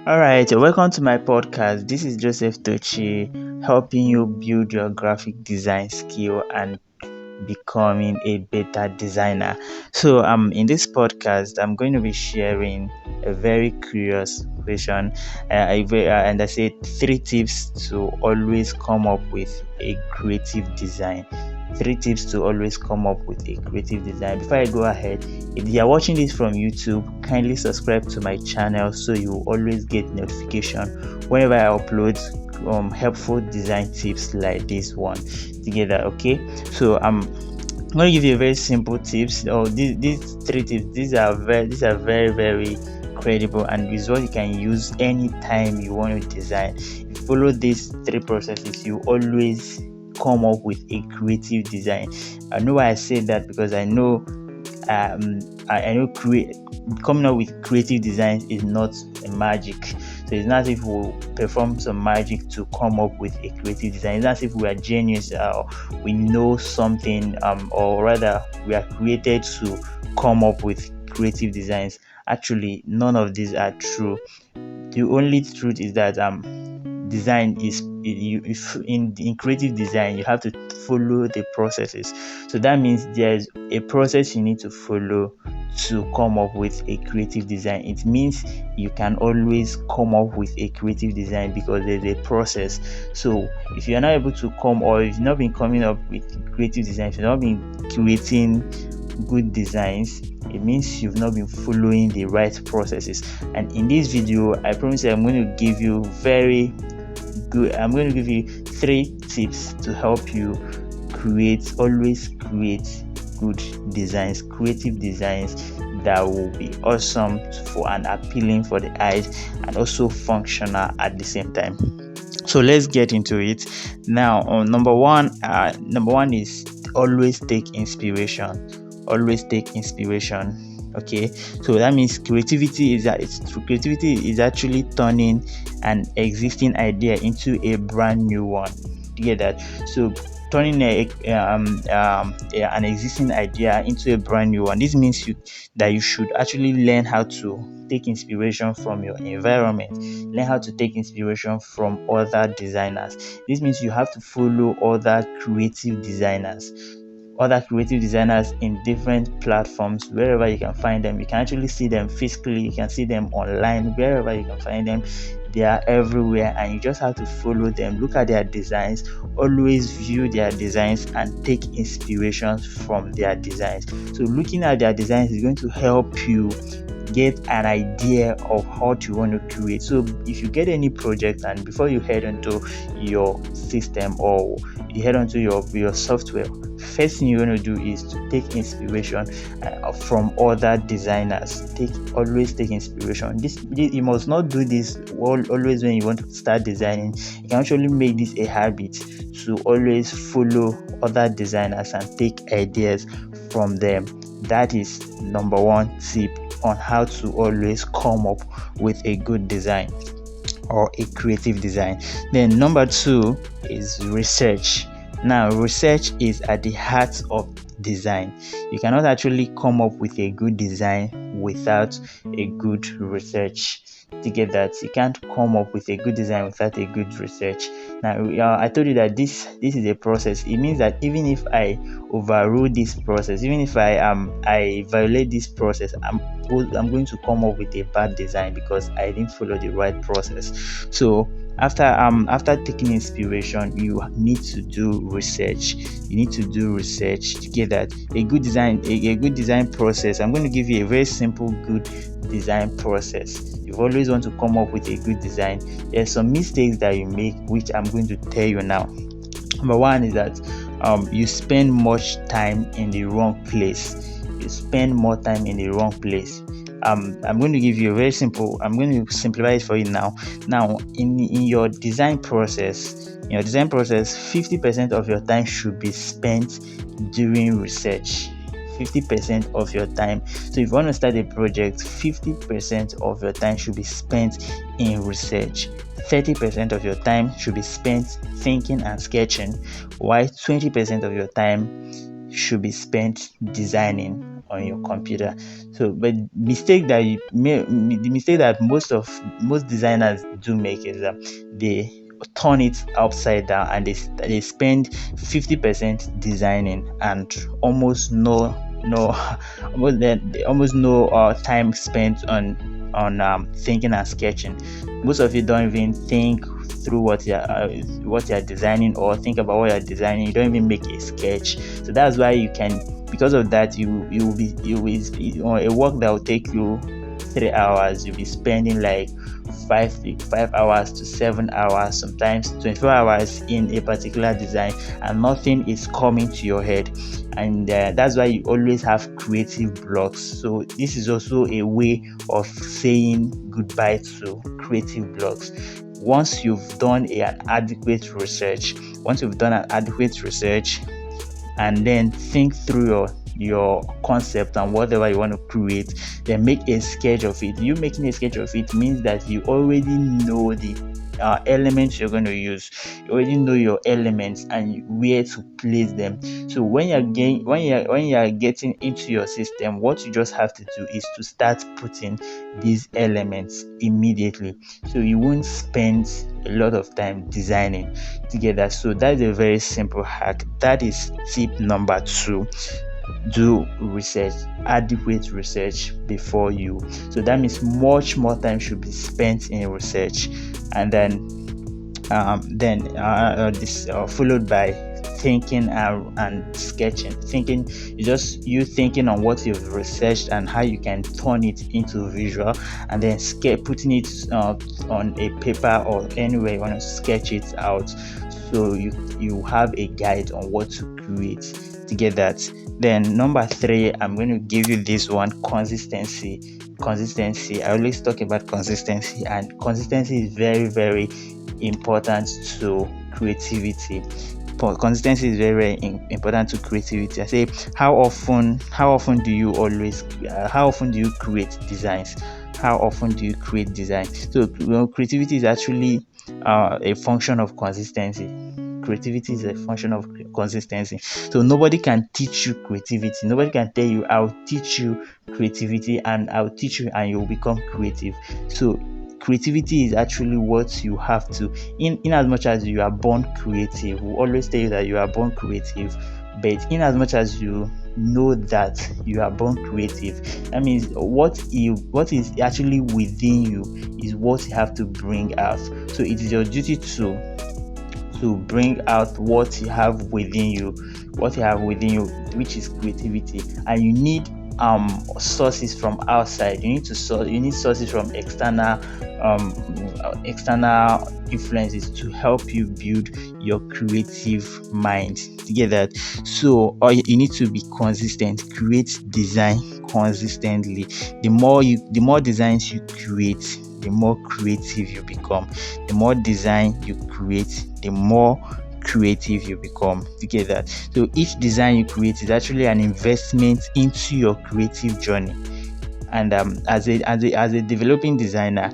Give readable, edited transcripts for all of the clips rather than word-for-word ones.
All right, welcome to my podcast. This is Joseph Tochi, helping you build your graphic design skill and becoming a better designer. So, in this podcast, I'm going to be sharing a very curious question, and I say 3 tips to always come up with a creative design. 3 tips to always come up with a creative design. Before I go ahead, if you are watching this from YouTube, kindly subscribe to my channel so you will always get notification whenever I upload helpful design tips like this one together. Okay, so I'm going to give you a very simple tips. These 3 tips, these are very credible, and is what you can use anytime you want to design. If you follow these 3 processes, you always come up with a creative design. I know why I say that, because I know coming up with creative designs is not a magic. So it's not as if we perform some magic to come up with a creative design. It's not as if we are genius or we know something, or rather we are created to come up with creative designs. Actually, none of these are true. The only truth is that design is if in creative design you have to follow the processes. So that means there's a process you need to follow to come up with a creative design. It means you can always come up with a creative design because there's a process. So if you're not able to or if you've not been coming up with creative designs, you've not been creating good designs, it means you've not been following the right processes. And in this video, I promise you, I'm going to give you 3 tips to help you always create good designs, creative designs that will be awesome for and appealing for the eyes, and also functional at the same time. So let's get into it now. Number one is always take inspiration. Okay, so that means creativity is actually turning an existing idea into a brand new one. You get that? So turning an existing idea into a brand new one. This means that you should actually learn how to take inspiration from your environment, learn how to take inspiration from other designers. This means you have to follow other creative designers in different platforms. Wherever you can find them, you can actually see them physically, you can see them online. Wherever you can find them, they are everywhere, and you just have to follow them, look at their designs, always view their designs and take inspiration from their designs. So looking at their designs is going to help you get an idea of how you want to create. So if you get any project, and before you head into your system or you head onto your software, first thing you want to do is to take inspiration from other designers. Always take inspiration. This you must not do this always when you want to start designing. You can actually make this a habit to always follow other designers and take ideas from them. That is number one tip on how to always come up with a good design or a creative design. Then number 2 is research. Now, research is at the heart of design. You cannot actually come up with a good design without a good research. To get that, you can't come up with a good design without a good research. Now, I told you that this is a process. It means that even if I overrule this process, even if I violate this process, I'm going to come up with a bad design because I didn't follow the right process. So after taking inspiration, you need to do research. To get that a good design process. I'm going to give you a very simple good design process. You always want to come up with a good design. There's some mistakes that you make, which I'm going to tell you now. Number 1 is that you spend much time in the wrong place. I'm going to give you I'm going to simplify it for you now. Now, in your design process, 50% of your time should be spent during research. 50% of your time. So if you want to start a project, 50% of your time should be spent in research. 30% of your time should be spent thinking and sketching, while 20% of your time should be spent designing. on your computer. So but the mistake that most designers do make is that they turn it upside down, and they spend 50% designing and almost no almost no time spent on thinking and sketching. Most of you don't even think through what you're designing, or think about what you're designing. You don't even make a sketch. So that's why you can, because of that, you will a work that will take you 3 hours, you'll be spending like 5 hours to 7 hours, sometimes 24 hours in a particular design, and nothing is coming to your head. And that's why you always have creative blocks. So this is also a way of saying goodbye to creative blocks. Once you've done an adequate research, and then think through your concept and whatever you want to create, then make a sketch of it. You making a sketch of it means that you already know the elements you're going to use. You already know your elements and where to place them. So when you're getting into your system, what you just have to do is to start putting these elements immediately, so you won't spend a lot of time designing together. So that's a very simple hack. That is tip number 2. Do research, adequate research before you. So that means much more time should be spent in research, and then this followed by thinking and sketching. Thinking, you thinking on what you've researched and how you can turn it into visual, and then putting it on a paper or anywhere you want to sketch it out, so you have a guide on what to create to get that. Then number 3, I'm going to give you this one: consistency. I always talk about consistency, and consistency is very, very important to creativity. Consistency is very, very important to creativity. I say, how often do you create designs? How often do you create designs? So creativity is actually a function of consistency. Creativity is a function of consistency. So nobody can teach you creativity. Nobody can tell you, I'll teach you creativity and I'll teach you and you'll become creative. So creativity is actually what you have to, in as much as you are born creative. We always tell you that you are born creative, but in as much as you know that you are born creative, that means what is actually within you is what you have to bring out. So it is your duty to bring out what you have within you, which is creativity. And you need sources from outside. You need sources from external influences to help you build your creative mind together. So you need to be consistent. Create design consistently. The more designs you create, the more creative you become. The more design you create, the more creative you become together. So each design you create is actually an investment into your creative journey. And as a developing designer,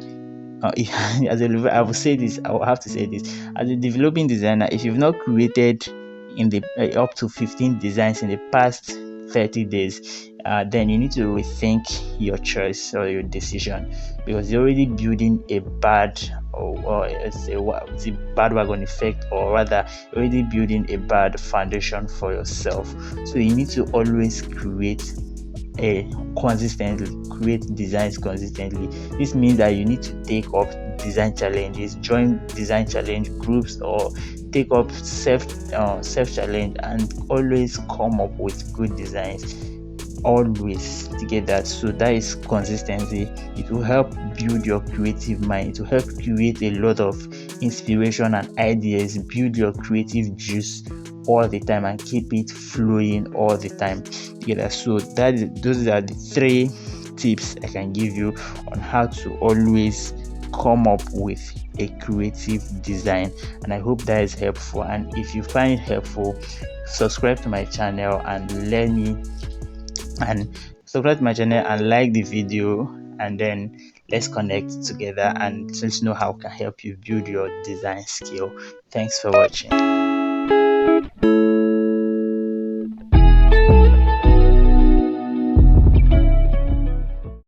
I will say this. I will have to say this. As a developing designer, if you've not created in the up to 15 designs in the past 30 days, then you need to rethink your choice or your decision, because you're already building a bad or it's a bad wagon effect, or rather you're already building a bad foundation for yourself. So you need to always create designs consistently. This means that you need to take up design challenges, join design challenge groups, or take up self challenge, and always come up with good designs, always together. So that is consistency. It will help build your creative mind. It will help create a lot of inspiration and ideas, build your creative juice all the time, and keep it flowing all the time together. So those are the 3 tips I can give you on how to always come up with a creative design, and I hope that is helpful. And if you find it helpful, subscribe to my channel and like the video, and then let's connect together and let's know how I can help you build your design skill. Thanks for watching.